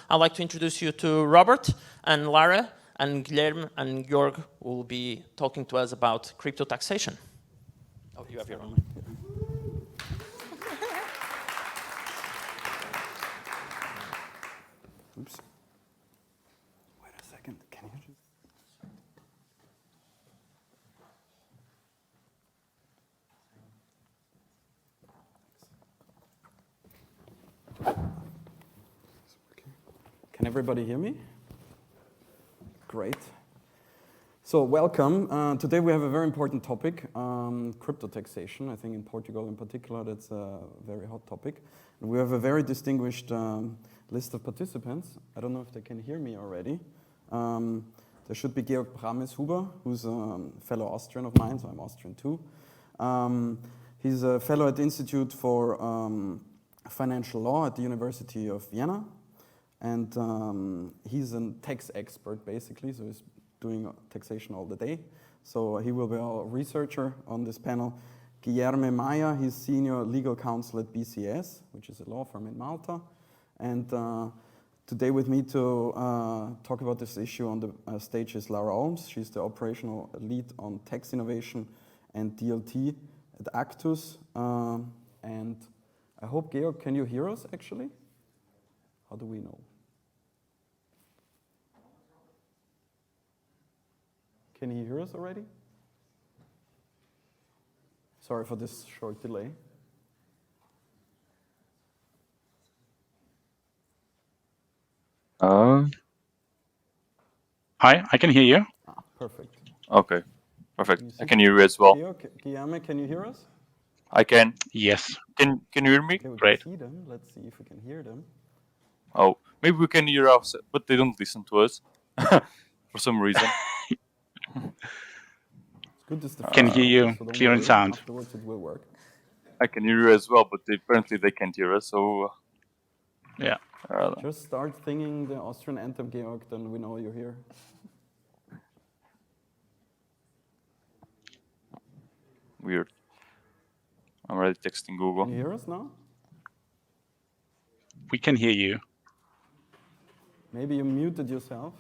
I'd like to introduce you to Robert and Lara, and Guilherme and Georg will be talking to us about crypto taxation. Oh, you have your own. Oops. Wait a second. Can you just... Can everybody hear me? Great. So welcome. Today we have a very important topic, crypto taxation. I think in Portugal in particular that's a very hot topic. And we have a very distinguished list of participants. I don't know if they can hear me already. There should be Georg Brameshuber, who's a fellow Austrian of mine, so I'm Austrian too. He's a fellow at the Institute for Financial Law at the University of Vienna. And he's a tax expert, basically, so he's doing taxation all the day. So he will be our researcher on this panel. Guilherme Maia, he's senior legal counsel at BCAS, which is a law firm in Malta. And today with me to talk about this issue on the stage is Lara Olms. She's the operational lead on tax innovation and DLT at Actus. And I hope, Georg, can you hear us, actually? How do we know? Can you hear us already? Sorry for this short delay. Hi, I can hear you. Perfect. Okay, perfect. I can hear you as well. Guilherme, can you hear us? I can. Yes. Can you hear me? Okay, we Great. can see them. Let's see if we can hear them. Oh, maybe we can hear us, but they don't listen to us for some reason. It's good this is the Can hear you so don't clear and worry. sound. Afterwards it will work. I can hear you as well, but apparently they can't hear us. So Yeah. Just start singing the Austrian anthem, Georg, then we know you're here. Weird. I'm already texting Google. Can you hear us now? We can hear you. Maybe you muted yourself.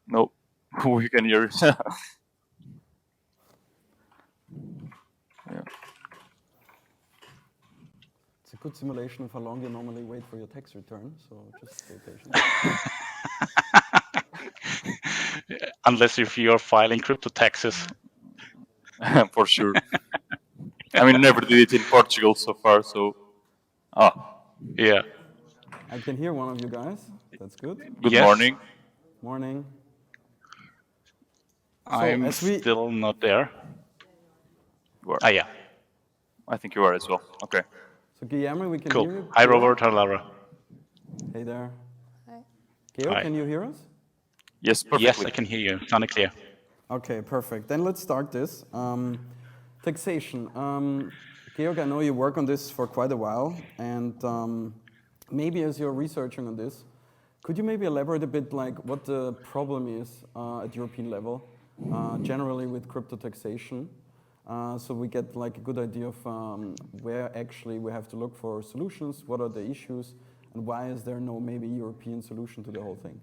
No, we can hear you. Yeah. It's a good simulation of how long you normally wait for your tax return, so just stay patient. Unless if you're filing crypto taxes. For sure. I mean, never did it in Portugal so far, so... Yeah. I can hear one of you guys. That's good. Good Yes. morning. Morning. I'm still not there. You are. Ah, yeah. I think you are as well. Okay. So Guilherme, we can Cool. hear you. Hi, Georg? Robert. Hi, Lara. Hey there. Hi. Georg, Hi. can you hear us? Yes, perfectly. Yes, I can hear you. Sound clear. Okay, perfect. Then let's start this. Taxation. Georg, I know you work on this for quite a while, and maybe as you're researching on this, could you maybe elaborate a bit like what the problem is at European level, generally with crypto taxation, so we get like a good idea of where actually we have to look for solutions, what are the issues, and why is there no maybe European solution to the whole thing?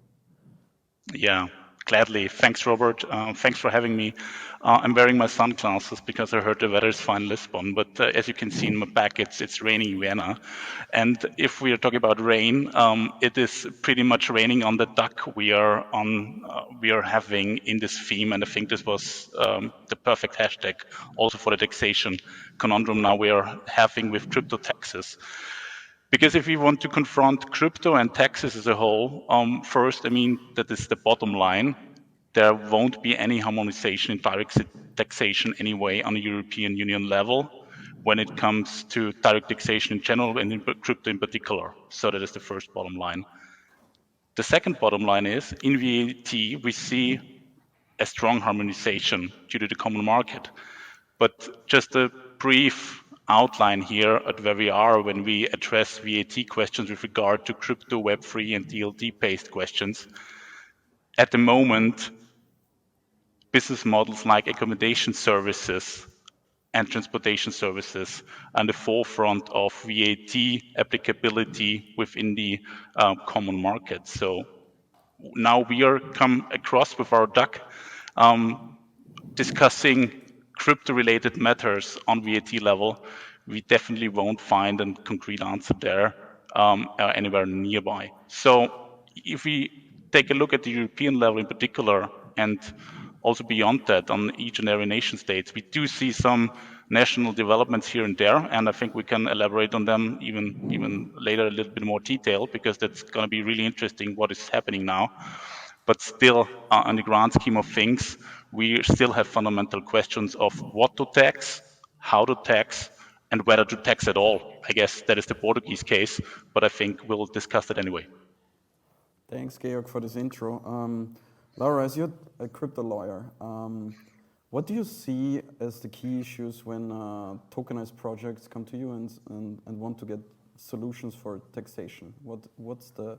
Yeah, gladly. Thanks, Robert. Thanks for having me. I'm wearing my sunglasses because I heard the weather is fine in Lisbon, but as you can see in my back, it's raining in Vienna. And if we are talking about rain, it is pretty much raining on the duck we are having in this theme, and I think this was the perfect hashtag also for the taxation conundrum now we are having with crypto taxes. Because if we want to confront crypto and taxes as a whole, first, I mean, that is the bottom line. There won't be any harmonization in direct taxation anyway on a European Union level when it comes to direct taxation in general and in crypto in particular. So that is the first bottom line. The second bottom line is, in VAT, we see a strong harmonization due to the common market. But just a brief outline here at where we are when we address VAT questions with regard to crypto, Web3 and DLT-based questions. At the moment, business models like accommodation services and transportation services and the forefront of VAT applicability within the common market. So now we are come across with our duck discussing crypto-related matters on VAT level. We definitely won't find a concrete answer there anywhere nearby. So if we take a look at the European level in particular, and also beyond that on each and every nation states, we do see some national developments here and there, and I think we can elaborate on them even later a little bit more detail, because that's going to be really interesting what is happening now. But still, on the grand scheme of things, we still have fundamental questions of what to tax, how to tax, and whether to tax at all. I guess that is the Portuguese case, but I think we'll discuss it anyway. Thanks, Georg, for this intro. Lara, as you're a crypto lawyer, what do you see as the key issues when tokenized projects come to you and want to get solutions for taxation? What's the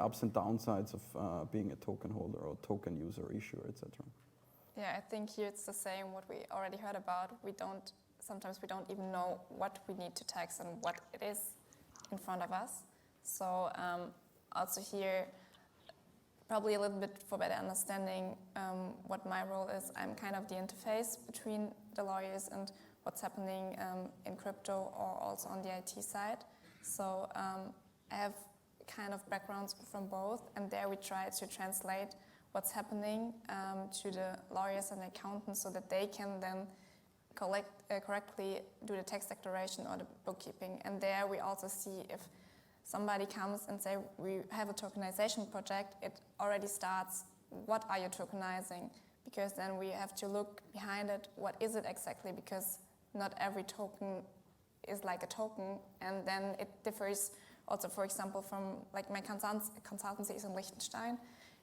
ups and downsides of being a token holder or token user, issuer, etc.? Yeah, I think here it's the same what we already heard about. Sometimes we don't even know what we need to tax and what it is in front of us. So also here, probably a little bit for better understanding what my role is, I'm kind of the interface between the lawyers and what's happening in crypto or also on the IT side. So I have kind of backgrounds from both, and there we try to translate what's happening to the lawyers and accountants so that they can then correctly do the tax declaration or the bookkeeping. And there we also see if somebody comes and say, we have a tokenization project, it already starts, what are you tokenizing? Because then we have to look behind it, what is it exactly? Because not every token is like a token, and then it differs also, for example, from like my consultancy is in Liechtenstein,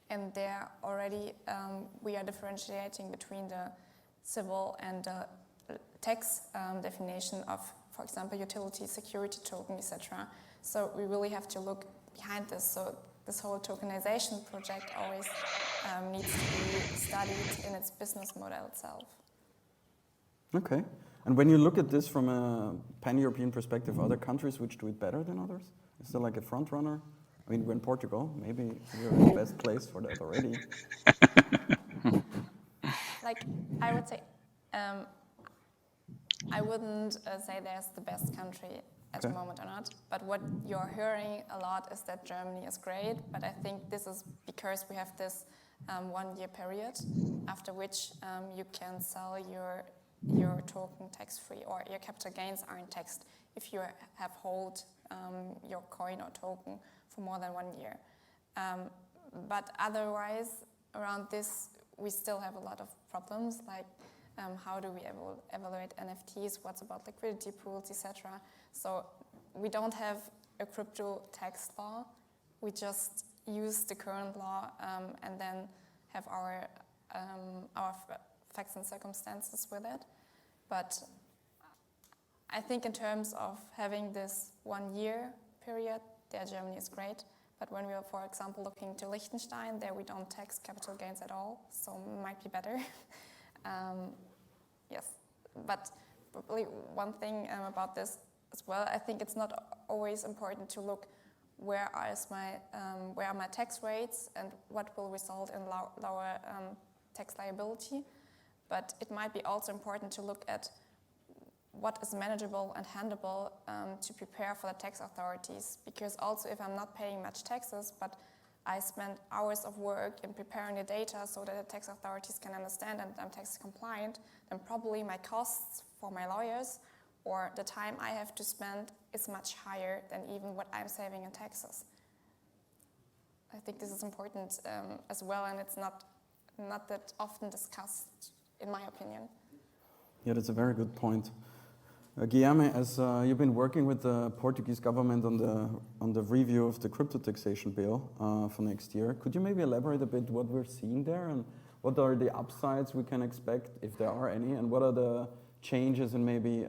and there already we are differentiating between the civil and the tax definition of, for example, utility, security token, etc. So we really have to look behind this. So this whole tokenization project always needs to be studied in its business model itself. Okay. And when you look at this from a pan-European perspective, are there countries which do it better than others? Is there like a front runner? I mean, we're in Portugal. Maybe you're in the best place for that already. Like, I would say, I wouldn't say there's the best country at the moment or not. But what you're hearing a lot is that Germany is great. But I think this is because we have this 1 year period after which you can sell your token tax-free, or your capital gains aren't taxed if you have hold your coin or token for more than 1 year. But otherwise, around this, we still have a lot of problems, like how do we evaluate NFTs, what's about liquidity pools, etc. So we don't have a crypto tax law. We just use the current law and then have our facts and circumstances with it. But I think in terms of having this 1 year period, there Germany is great. But when we are, for example, looking to Liechtenstein, there we don't tax capital gains at all, so it might be better. Yes, but probably one thing about this as well, I think it's not always important to look where are my tax rates and what will result in lower tax liability. But it might be also important to look at what is manageable and handleable to prepare for the tax authorities. Because also if I'm not paying much taxes, but I spend hours of work in preparing the data so that the tax authorities can understand and I'm tax compliant, then probably my costs for my lawyers or the time I have to spend is much higher than even what I'm saving in taxes. I think this is important as well, and it's not that often discussed, in my opinion. Yeah, that's a very good point. Guilherme, as you've been working with the Portuguese government on the review of the crypto taxation bill for next year, could you maybe elaborate a bit what we're seeing there and what are the upsides we can expect, if there are any, and what are the changes and maybe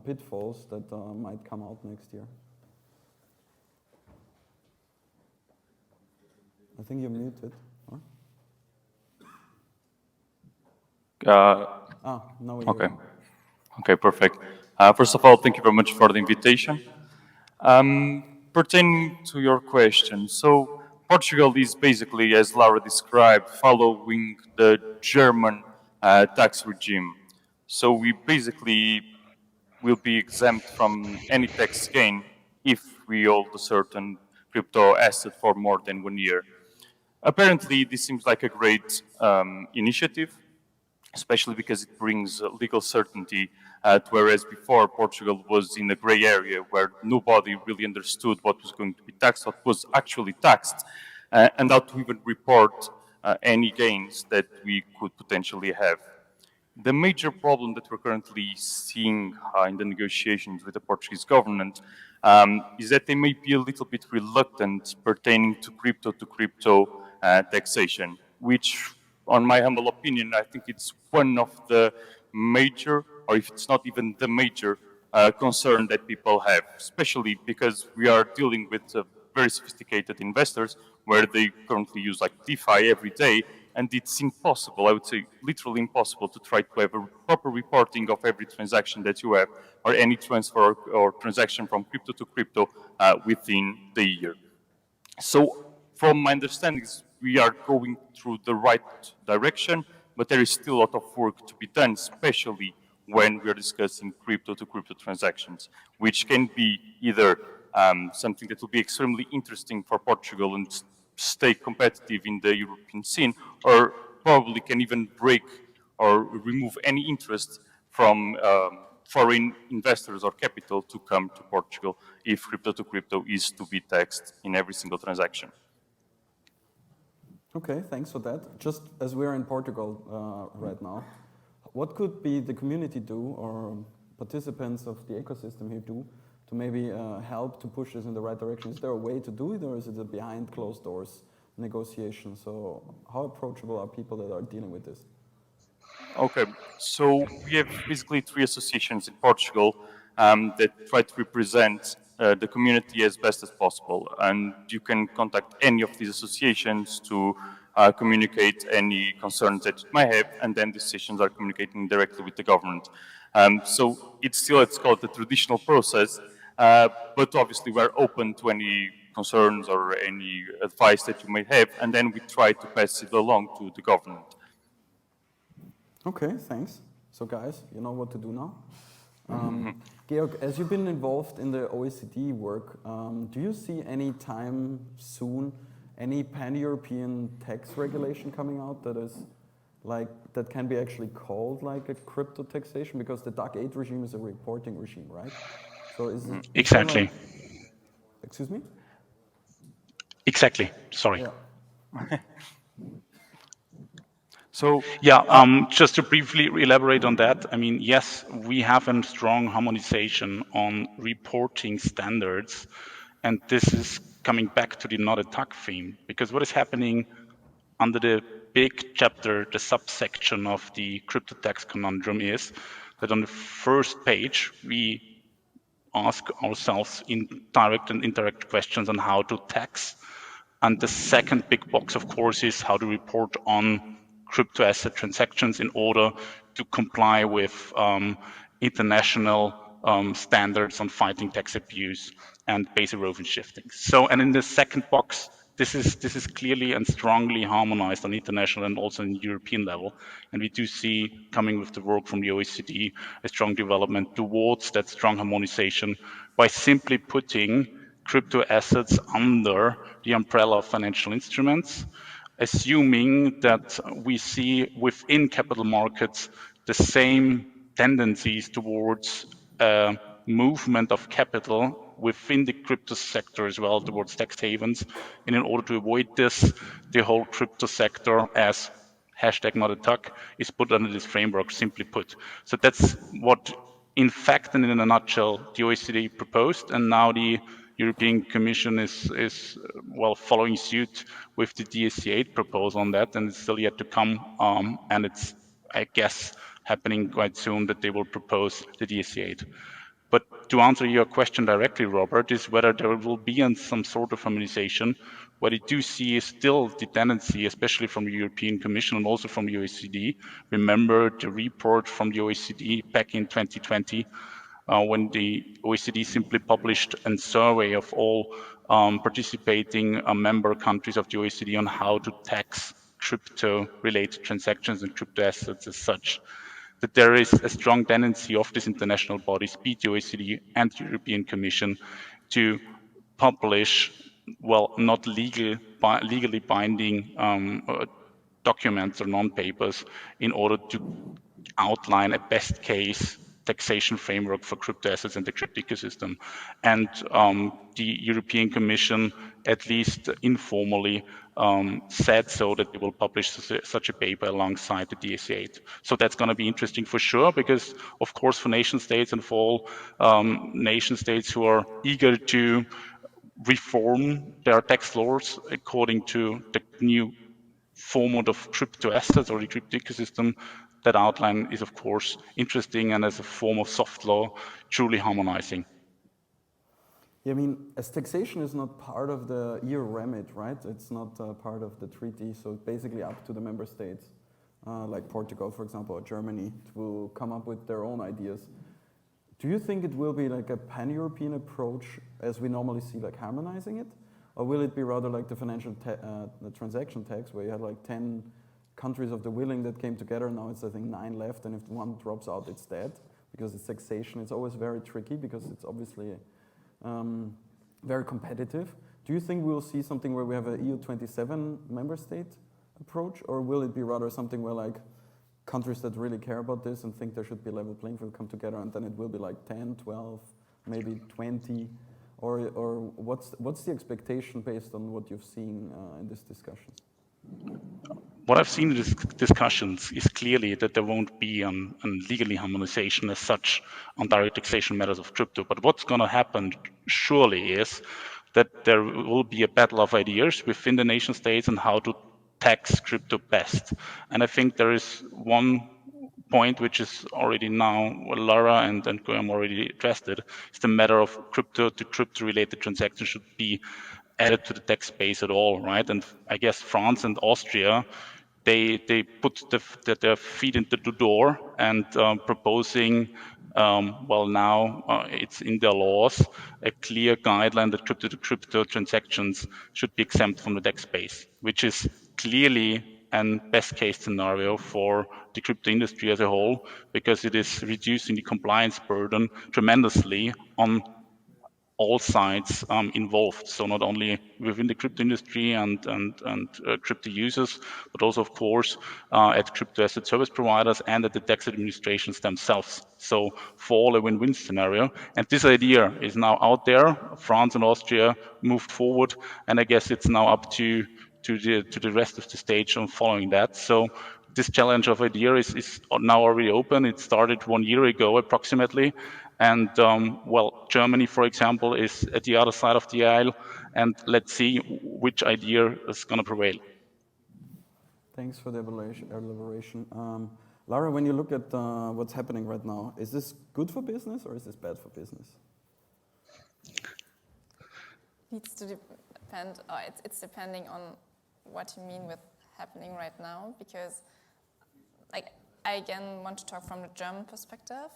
pitfalls that might come out next year? I think you're muted. Or? No, now we okay. hear you. Okay, perfect. First of all, thank you very much for the invitation. Pertaining to your question, so Portugal is basically, as Lara described, following the German tax regime. So we basically will be exempt from any tax gain if we hold a certain crypto asset for more than 1 year. Apparently, this seems like a great initiative, especially because it brings legal certainty, whereas before Portugal was in a gray area where nobody really understood what was going to be taxed, what was actually taxed, and how to even report any gains that we could potentially have. The major problem that we're currently seeing in the negotiations with the Portuguese government is that they may be a little bit reluctant pertaining to crypto taxation, which, on my humble opinion, I think it's one of the major, or if it's not even the major, concern that people have, especially because we are dealing with very sophisticated investors where they currently use like DeFi every day, and it's impossible, I would say literally impossible, to try to have a proper reporting of every transaction that you have, or any transfer or transaction from crypto to crypto within the year. So from my understandings, we are going through the right direction, but there is still a lot of work to be done, especially when we are discussing crypto to crypto transactions, which can be either something that will be extremely interesting for Portugal and stay competitive in the European scene, or probably can even break or remove any interest from foreign investors or capital to come to Portugal if crypto to crypto is to be taxed in every single transaction. Okay, thanks for that. Just as we're in Portugal right now, what could be the community do, or participants of the ecosystem here do, to maybe help to push this in the right direction? Is there a way to do it, or is it a behind closed doors negotiation? So how approachable are people that are dealing with this? Okay, so we have basically 3 associations in Portugal that try to represent the community as best as possible. And you can contact any of these associations to communicate any concerns that you might have, and then the associations are communicating directly with the government. So it's still, let's call it the traditional process, but obviously we're open to any concerns or any advice that you may have, and then we try to pass it along to the government. Okay, thanks. So guys, you know what to do now. Georg, as you've been involved in the OECD work, do you see any time soon any pan-European tax regulation coming out that is like, that can be actually called like a crypto taxation? Because the DAC 8 regime is a reporting regime, right? So is it Exactly. like, excuse me? Exactly. Sorry. Yeah. So Yeah, just to briefly elaborate on that, I mean, yes, we have a strong harmonization on reporting standards, and this is coming back to the not attack theme, because what is happening under the big chapter, the subsection of the crypto tax conundrum is that on the first page, we ask ourselves direct and indirect questions on how to tax. And the second big box, of course, is how to report on crypto asset transactions in order to comply with international standards on fighting tax abuse and base erosion shifting. So, and in the second box, this is clearly and strongly harmonized on international and also in European level. And we do see, coming with the work from the OECD, a strong development towards that strong harmonization by simply putting crypto assets under the umbrella of financial instruments, assuming that we see within capital markets the same tendencies towards movement of capital within the crypto sector as well towards tax havens. And in order to avoid this, the whole crypto sector, as hashtag not attack, is put under this framework, simply put. So that's what, in fact, and in a nutshell, the OECD proposed, and now the European Commission is well following suit with the DSC8 proposal on that, and it's still yet to come. And it's, I guess, happening quite soon that they will propose the DSC8. But to answer your question directly, Robert, is whether there will be some sort of harmonization. What I do see is still the tendency, especially from the European Commission and also from the OECD. Remember the report from the OECD back in 2020, when the OECD simply published a survey of all participating member countries of the OECD on how to tax crypto-related transactions and crypto assets as such, that there is a strong tendency of these international bodies, be it the OECD and the European Commission, to publish, well, not legally binding documents or non-papers in order to outline a best case taxation framework for crypto assets and the crypto ecosystem. And the European Commission, at least informally, said so that they will publish such a paper alongside the DSA8. So that's going to be interesting for sure, because of course for nation states and for all nation states who are eager to reform their tax laws according to the new format of crypto assets or the crypto ecosystem, that outline is of course interesting and as a form of soft law, truly harmonizing. Yeah, I mean, as taxation is not part of the EU remit, right? It's not part of the treaty, so it's basically up to the member states, like Portugal, for example, or Germany, to come up with their own ideas. Do you think it will be like a pan-European approach as we normally see, like harmonizing it? Or will it be rather like the financial the transaction tax, where you had like 10 countries of the willing that came together, now it's I think 9 left, and if one drops out, it's dead, because it's taxation. It's always very tricky because it's obviously very competitive. Do you think we'll see something where we have an EU 27 member state approach, or will it be rather something where like countries that really care about this and think there should be a level playing field come together, and then it will be like 10, 12, maybe 20, or what's the expectation based on what you've seen in these discussions? What I've seen in these discussions is clearly that there won't be an legally harmonization as such on direct taxation matters of crypto. But what's going to happen surely is that there will be a battle of ideas within the nation states on how to tax crypto best. And I think there is one point which is already now, Lara and Guilherme already addressed it, is the matter of crypto to crypto related transactions should be added to the tax base at all, right? And I guess France and Austria, they put their feet into the door and proposing, well, now it's in their laws, a clear guideline that crypto to crypto transactions should be exempt from the tax base, which is clearly an best case scenario for the crypto industry as a whole, because it is reducing the compliance burden tremendously on all sides involved. So not only within the crypto industry and crypto users, but also, of course, at crypto asset service providers and at the tax administrations themselves. So for all a win-win scenario. And this idea is now out there. France and Austria moved forward, and I guess it's now up to the rest of the stage on following that. So this challenge of idea is now already open. It started 1 year ago approximately. And well, Germany, for example, is at the other side of the aisle, and let's see which idea is going to prevail. Thanks for the elaboration. Lara, when you look at what's happening right now, is this good for business or is this bad for business? Needs to depend. It's depending on what you mean with happening right now, because, like, I again want to talk from the German perspective.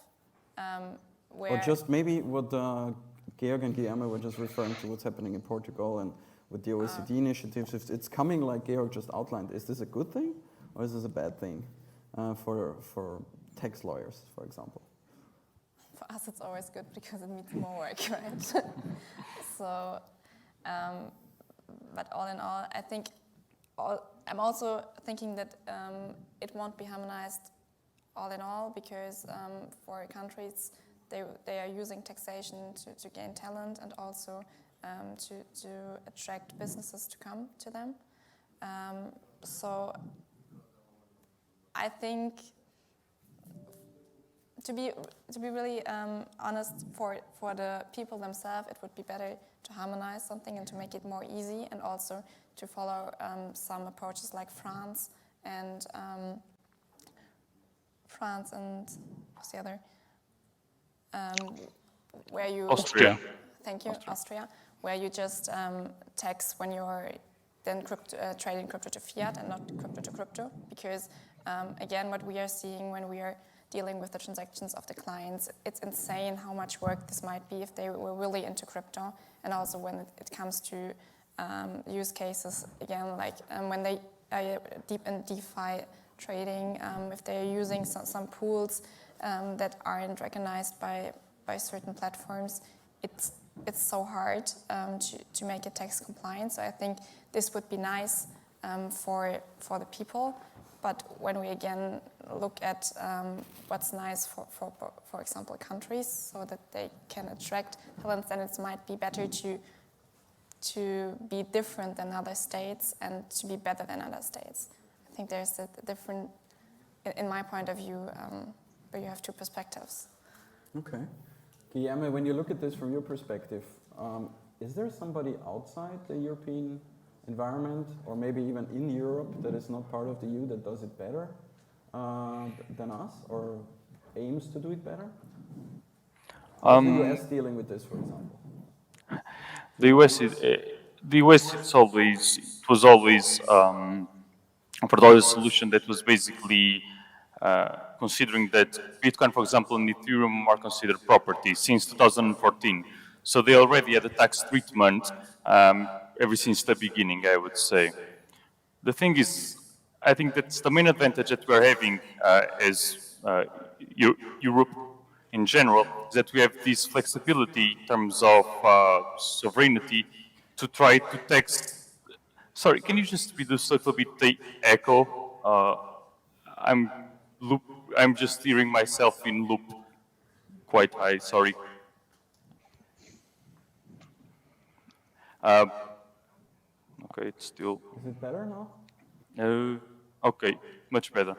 Or just maybe what Georg and Guilherme were just referring to, what's happening in Portugal and with the OECD initiatives. If it's coming like Georg just outlined, is this a good thing or is this a bad thing for tax lawyers, for example? For us, it's always good because it means more work, right? So, but all in all, I think I'm also thinking that it won't be harmonized all in all, because for countries, they are using taxation to gain talent and also to attract businesses to come to them. So I think, to be really honest, for the people themselves, it would be better to harmonize something and to make it more easy, and also to follow some approaches like France and what's the other? where you Austria. Thank you, Austria, where you just tax when you're then trading crypto to fiat and not crypto to crypto, because again, what we are seeing when we are dealing with the transactions of the clients, it's insane how much work this might be if they were really into crypto, and also when it comes to use cases, again, like when they are deep in DeFi trading, if they're using some pools that aren't recognized by certain platforms, it's so hard to make it tax compliant. So I think this would be nice for the people. But when we again look at what's nice for example, countries, so that they can attract talents, then it might be better to be different than other states and to be better than other states. I think there's a different, in my point of view, where you have two perspectives. Okay. Guilherme, when you look at this from your perspective, is there somebody outside the European environment, or maybe even in Europe, that is not part of the EU that does it better than us, or aims to do it better? How's the US dealing with this, for example? The US was always a solution that was basically considering that Bitcoin, for example, and Ethereum are considered property since 2014. So they already had a tax treatment ever since the beginning, I would say. The thing is, I think that's the main advantage that we're having as Europe in general, is that we have this flexibility in terms of sovereignty to try to tax. Sorry, can you just reduce a little bit the echo? I'm just hearing myself in loop quite high, sorry. Okay, it's still... Is it better now? Okay, much better.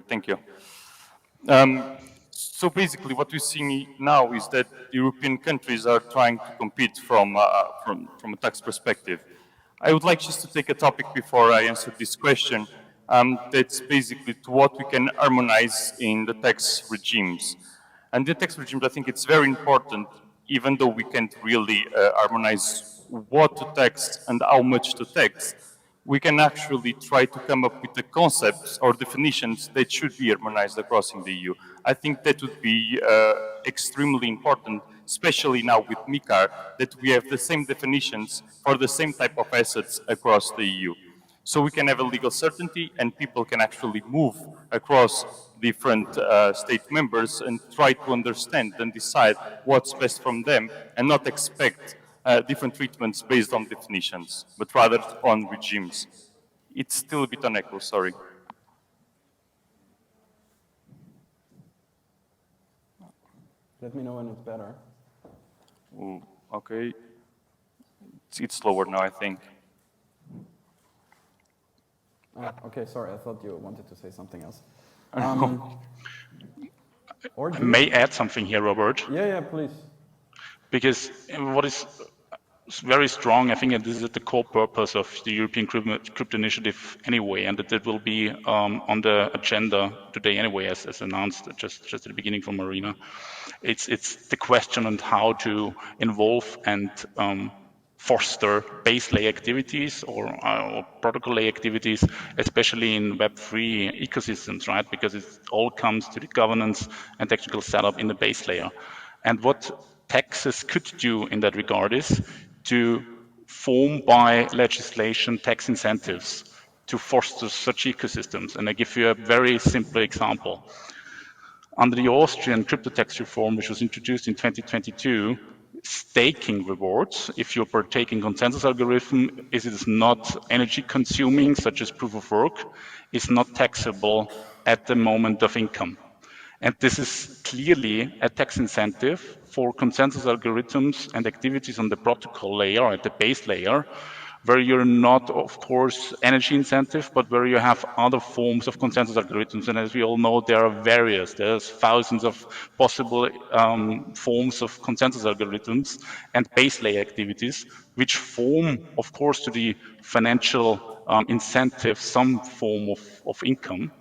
Thank you. So basically what we're seeing now is that European countries are trying to compete from a tax perspective. I would like just to take a topic before I answer this question. That's basically to what we can harmonize in the tax regimes. And the tax regimes, I think it's very important, even though we can't really harmonize what to tax and how much to tax, we can actually try to come up with the concepts or definitions that should be harmonized across in the EU. I think that would be extremely important, especially now with MiCAR, that we have the same definitions for the same type of assets across the EU. So we can have a legal certainty and people can actually move across different state members and try to understand and decide what's best from them and not expect different treatments based on definitions, but rather on regimes. It's still a bit on echo, sorry. Let me know when it's better. Ooh, okay. It's slower now, I think. Okay, sorry, I thought you wanted to say something else. I may add something here, Robert. Yeah, please. Because what is very strong, I think, and this is at the core purpose of the European Crypto Initiative anyway, and that it will be on the agenda today anyway, as announced just at the beginning from Marina. It's the question on how to involve and foster base layer activities or protocol layer activities, especially in Web3 ecosystems, right? Because it all comes to the governance and technical setup in the base layer. And what taxes could do in that regard is to form by legislation tax incentives to foster such ecosystems. And I give you a very simple example. Under the Austrian crypto tax reform, which was introduced in 2022, staking rewards, if you're partaking consensus algorithm, it is not energy consuming, such as proof of work, is not taxable at the moment of income. And this is clearly a tax incentive for consensus algorithms and activities on the protocol layer, at the base layer, where you're not, of course, energy incentive, but where you have other forms of consensus algorithms. And as we all know, there are various, there's thousands of possible forms of consensus algorithms and base layer activities, which form, of course, to the financial incentive, some form of income.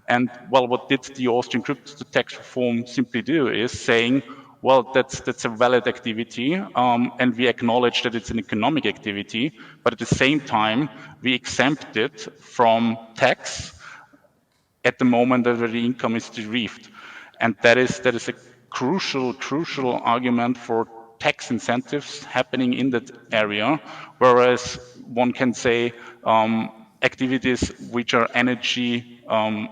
And well, what did the Austrian crypto tax reform simply do is saying, well, that's a valid activity, and we acknowledge that it's an economic activity, but at the same time, we exempt it from tax at the moment that the income is derived. And that is a crucial argument for tax incentives happening in that area, whereas one can say activities which are energy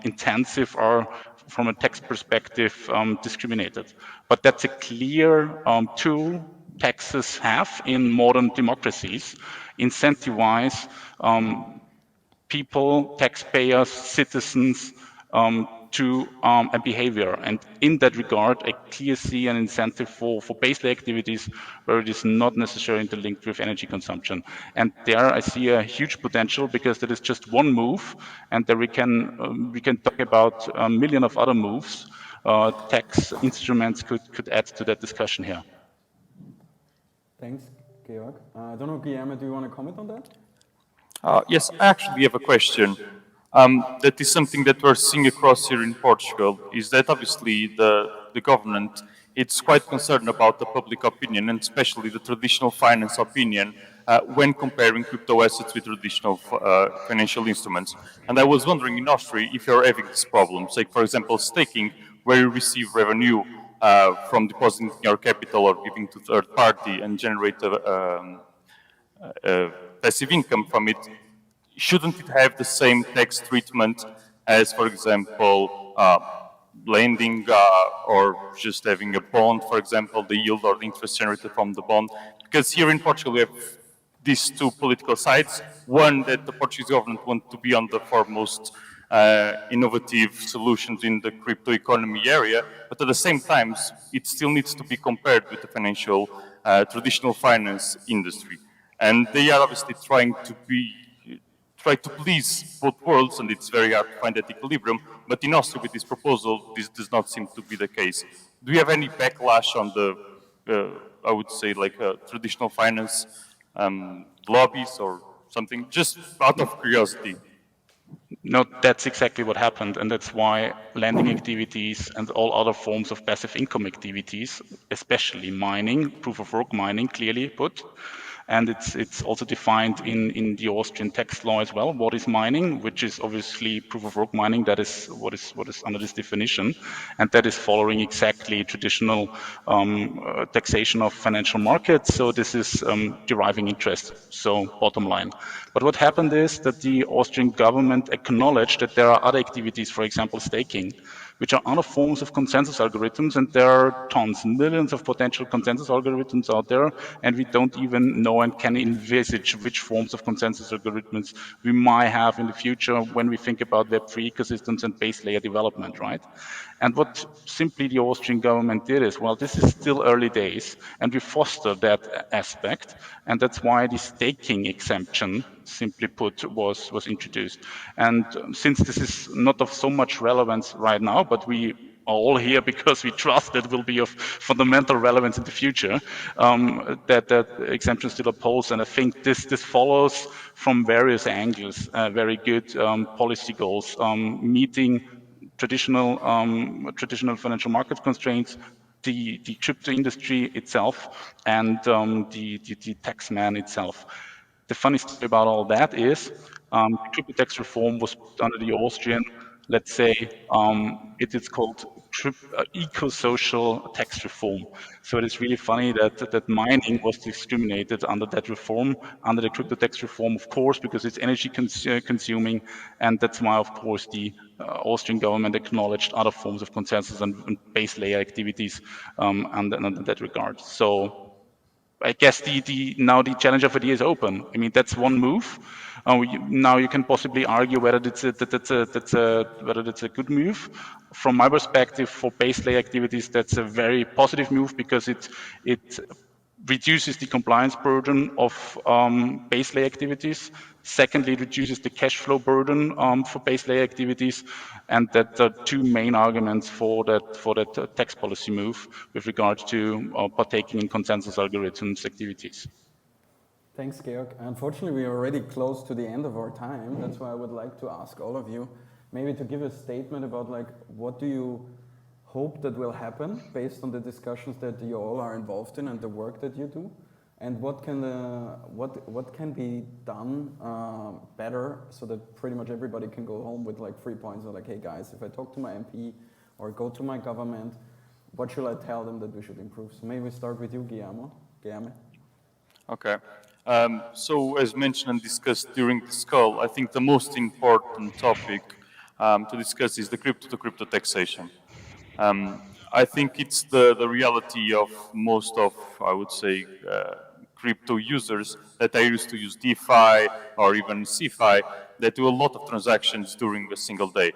intensive are, from a tax perspective, discriminated. But that's a clear tool taxes have in modern democracies, incentivize people, taxpayers, citizens to a behavior. And in that regard, I clearly see an incentive for baseline activities where it is not necessarily interlinked with energy consumption. And there I see a huge potential, because that is just one move, and there we can talk about a million of other moves. Tax instruments could add to that discussion here. Thanks, Georg. I don't know, Guilherme, do you want to comment on that? Yes, I actually have a question. That is something that we're seeing across here in Portugal, is that obviously the government, it's quite concerned about the public opinion, and especially the traditional finance opinion, when comparing crypto assets with traditional financial instruments. And I was wondering in Austria if you're having this problem, say for example staking, where you receive revenue from depositing your capital or giving to third party and generate passive income from it. Shouldn't it have the same tax treatment as, for example, lending or just having a bond, for example, the yield or the interest generated from the bond? Because here in Portugal we have these two political sides. One, that the Portuguese government wants to be on the foremost innovative solutions in the crypto economy area, but at the same time it still needs to be compared with the financial traditional finance industry. And they are obviously trying to please both worlds, and it's very hard to find that equilibrium. But in Austria, with this proposal, this does not seem to be the case. Do you have any backlash on the, I would say, like traditional finance lobbies or something? Just out of curiosity. No, that's exactly what happened, and that's why lending activities and all other forms of passive income activities, especially mining, proof of work mining, clearly put, and it's also defined in the Austrian tax law as well. What is mining? Which is obviously proof of work mining. That is what is under this definition, and that is following exactly traditional taxation of financial markets. So this is deriving interest. So bottom line. But what happened is that the Austrian government acknowledged that there are other activities, for example, staking, which are other forms of consensus algorithms, and there are tons, millions of potential consensus algorithms out there, and we don't even know and can envisage which forms of consensus algorithms we might have in the future when we think about Web3 ecosystems and base layer development, right? And what simply the Austrian government did is, well, this is still early days, and we foster that aspect, and that's why the staking exemption, simply put, was introduced. And since this is not of so much relevance right now, but we are all here because we trust that will be of fundamental relevance in the future, that exemption still upholds. And I think this follows from various angles, very good policy goals, meeting traditional financial market constraints, the crypto industry itself, and the tax man itself. The funny story about all that is the crypto tax reform was under the Austrian, let's say, it is called eco-social tax reform. So it is really funny that mining was discriminated under that reform, under the crypto tax reform, of course, because it's energy consuming, and that's why, of course, the Austrian government acknowledged other forms of consensus and base layer activities under that regard. So I guess now the challenge of idea is open. I mean, that's one move. Now you can possibly argue whether that's a good move. From my perspective, for base layer activities, that's a very positive move, because it reduces the compliance burden of base layer activities. Secondly, it reduces the cash flow burden for base layer activities, and that are two main arguments for that tax policy move with regard to partaking in consensus algorithms activities. Thanks, Georg. Unfortunately, we are already close to the end of our time. That's why I would like to ask all of you maybe to give a statement about, like, what do you hope that will happen based on the discussions that you all are involved in and the work that you do? And what can be done better so that pretty much everybody can go home with like 3 points, or like, hey guys, if I talk to my MP or go to my government, what should I tell them that we should improve? So maybe we start with you, Guilherme. Okay. So as mentioned and discussed during this call, I think the most important topic to discuss is the crypto-to-crypto taxation. I think it's the reality of most of, I would say, crypto users that are used to use DeFi or even CeFi that do a lot of transactions during a single day.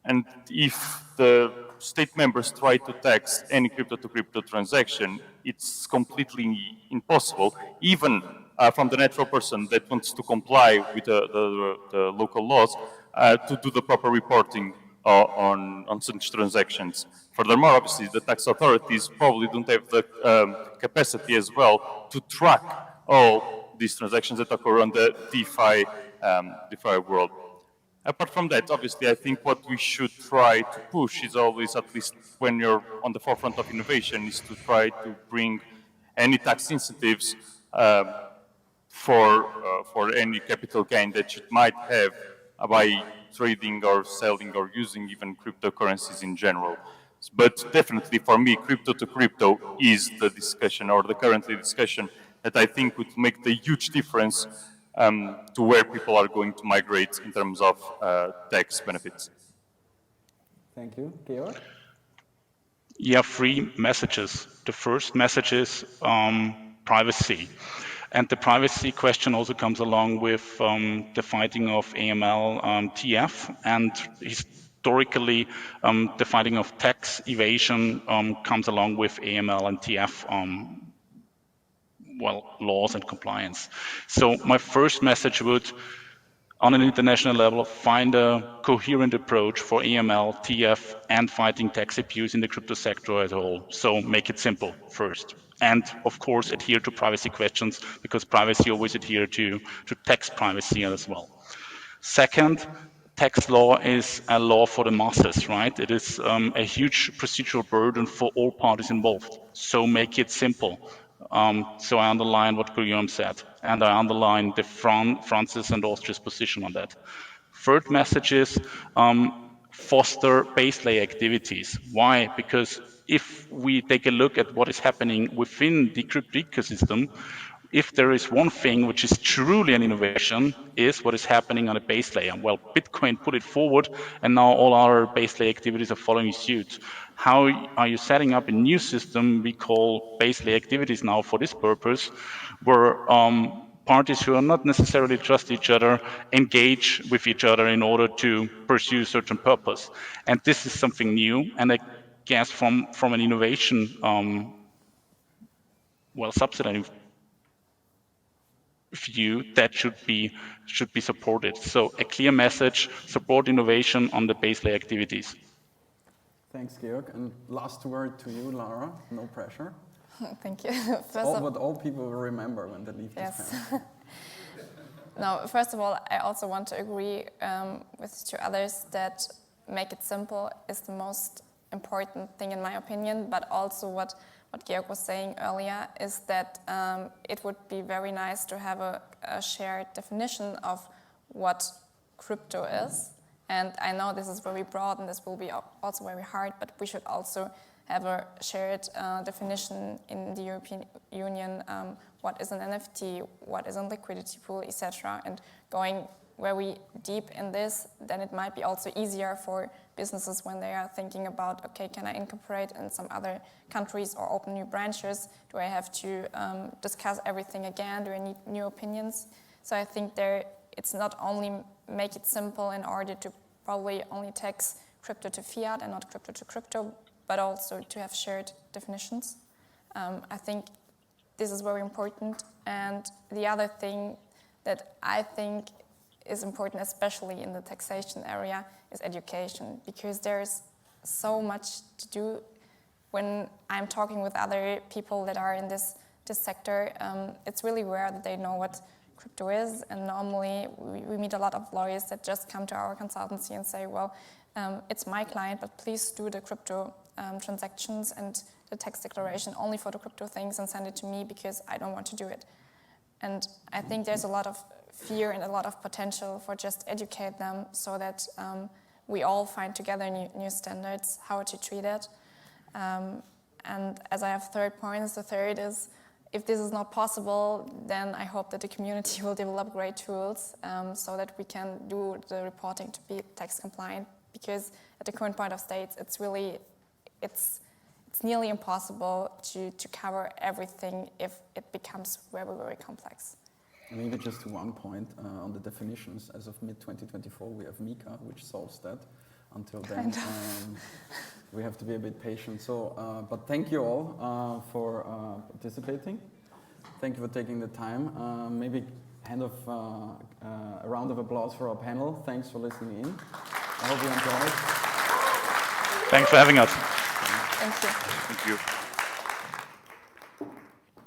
And if the state members try to tax any crypto-to-crypto transaction, it's completely impossible, even from the natural person that wants to comply with the local laws, to do the proper reporting on such transactions. Furthermore, obviously, the tax authorities probably don't have the capacity as well to track all these transactions that occur on the DeFi world. Apart from that, obviously, I think what we should try to push is always, at least when you're on the forefront of innovation, is to try to bring any tax incentives for any capital gain that you might have by trading or selling or using even cryptocurrencies in general. But definitely for me, crypto to crypto is the discussion, or the currently discussion, that I think would make the huge difference to where people are going to migrate in terms of tax benefits. Thank you. Georg? Yeah, 3 messages. The first message is privacy. And the privacy question also comes along with the fighting of AML, TF, and historically the fighting of tax evasion comes along with AML and TF laws and compliance. So my first message would, on an international level, find a coherent approach for AML, TF, and fighting tax abuse in the crypto sector as a whole. So make it simple first. And of course, adhere to privacy questions, because privacy always adhere to tax privacy as well. Second, tax law is a law for the masses, right? It is a huge procedural burden for all parties involved. So make it simple. So I underline what Guilherme said, and I underline the France's and Austria's position on that. Third message is foster base layer activities. Why? Because if we take a look at what is happening within the crypto ecosystem, if there is one thing which is truly an innovation, is what is happening on a base layer. Well, Bitcoin put it forward, and now all our base layer activities are following suit. How are you setting up a new system we call base layer activities now for this purpose, where parties who are not necessarily trust each other engage with each other in order to pursue a certain purpose? And this is something new, and I guess from an innovation subsidizing view, that should be supported. So a clear message: support innovation on the base layer activities. Thanks, Georg. And last word to you, Lara. No pressure. Thank you. What all people will remember when they leave this panel. No, first of all, I also want to agree with 2 others that make it simple is the most important thing in my opinion, but also what Georg was saying earlier is that it would be very nice to have a shared definition of what crypto is. And I know this is very broad and this will be also very hard, but we should also have a shared definition in the European Union, what is an NFT, what is a liquidity pool, etc. And going very deep in this, then it might be also easier for businesses when they are thinking about, okay, can I incorporate in some other countries or open new branches? Do I have to discuss everything again? Do I need new opinions? So I think it's not only make it simple in order to probably only tax crypto to fiat and not crypto to crypto, but also to have shared definitions. I think this is very important. And the other thing that I think is important, especially in the taxation area, is education, because there's so much to do. When I'm talking with other people that are in this sector, it's really rare that they know what crypto is, and normally we meet a lot of lawyers that just come to our consultancy and say, well, it's my client, but please do the crypto transactions and the tax declaration only for the crypto things and send it to me because I don't want to do it. And I think there's a lot of fear and a lot of potential for just educate them so that we all find together new standards, how to treat it. And as I have third points, the third is, if this is not possible, then I hope that the community will develop great tools so that we can do the reporting to be tax compliant. Because at the current point of states, it's nearly impossible to cover everything if it becomes very, very complex. Maybe just 1 point on the definitions. As of mid-2024, we have MiCA, which solves that. Until then, we have to be a bit patient. So, but thank you all for participating. Thank you for taking the time. Maybe a round of applause for our panel. Thanks for listening in. I hope you enjoyed. Thanks for having us. Thank you. Thank you.